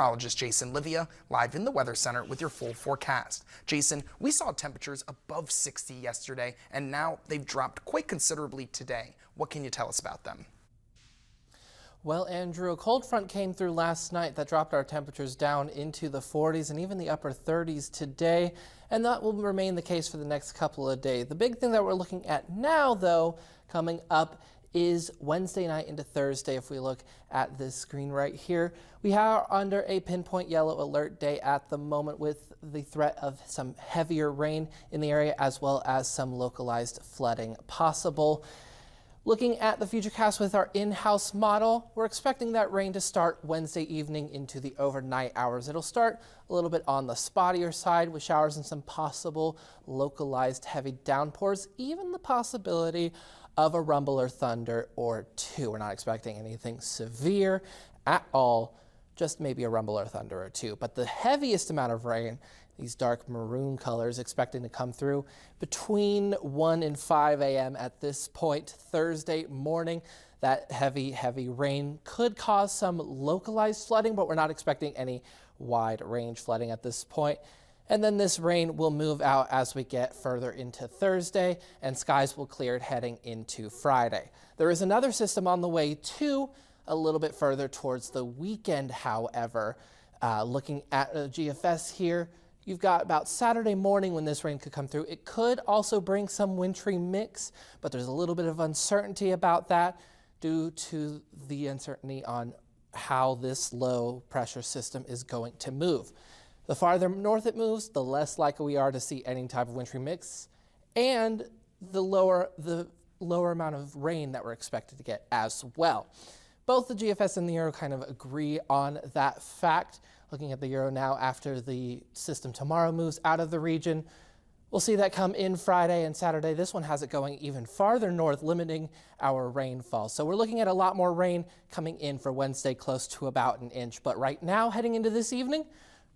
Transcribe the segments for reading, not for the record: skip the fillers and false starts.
Meteorologist Jason Livia live in the Weather Center with your full forecast. Jason, we saw temperatures above 60 yesterday, and now they've dropped quite considerably today. What can you tell us about them? Well, Andrew, a cold front came through last night that dropped our temperatures down into the 40s and even the upper 30s today, and that will remain the case for the next couple of days. The big thing that we're looking at now, though, coming up is Wednesday night into Thursday. If we look at this screen right here, we are under a pinpoint yellow alert day at the moment with the threat of some heavier rain in the area as well as some localized flooding possible. Looking at the futurecast with our in-house model, we're expecting that rain to start Wednesday evening into the overnight hours. It'll start a little bit on the spottier side with showers and some possible localized heavy downpours, even the possibility of a rumble or thunder or two. We're not expecting anything severe at all, just maybe a rumble or thunder or two. But the heaviest amount of rain, these dark maroon colors, expecting to come through between 1 and 5 a.m. at this point Thursday morning. That heavy rain could cause some localized flooding, but we're not expecting any wide range flooding at this point. And then this rain will move out as we get further into Thursday, and skies will clear heading into Friday. There is another system on the way too, a little bit further towards the weekend, however. Looking at GFS here, you've got about Saturday morning when this rain could come through. It could also bring some wintry mix, but there's a little bit of uncertainty about that due to the uncertainty on how this low pressure system is going to move. The farther north it moves, the less likely we are to see any type of wintry mix, and the lower amount of rain that we're expected to get as well. Both the GFS and the Euro kind of agree on that fact. Looking at the Euro now, after the system tomorrow moves out of the region, we'll see that come in Friday and Saturday. This one has it going even farther north, limiting our rainfall. So we're looking at a lot more rain coming in for Wednesday, close to about an inch. But right now, heading into this evening,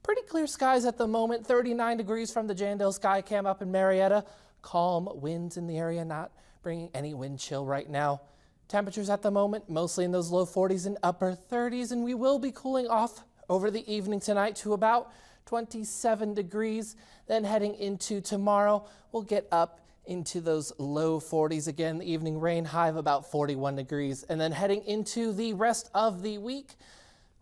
pretty clear skies at the moment, 39 degrees from the Jandale Sky Cam up in Marietta. Calm winds in the area, not bringing any wind chill right now. Temperatures at the moment, mostly in those low 40s and upper 30s, and we will be cooling off over the evening tonight to about 27 degrees. Then heading into tomorrow, we'll get up into those low 40s again. The evening rain high of about 41 degrees. And then heading into the rest of the week,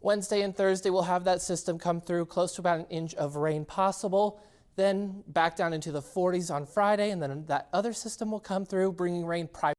Wednesday and Thursday, we'll have that system come through, close to about an inch of rain possible. Then back down into the 40s on Friday, and then that other system will come through, bringing rain primarily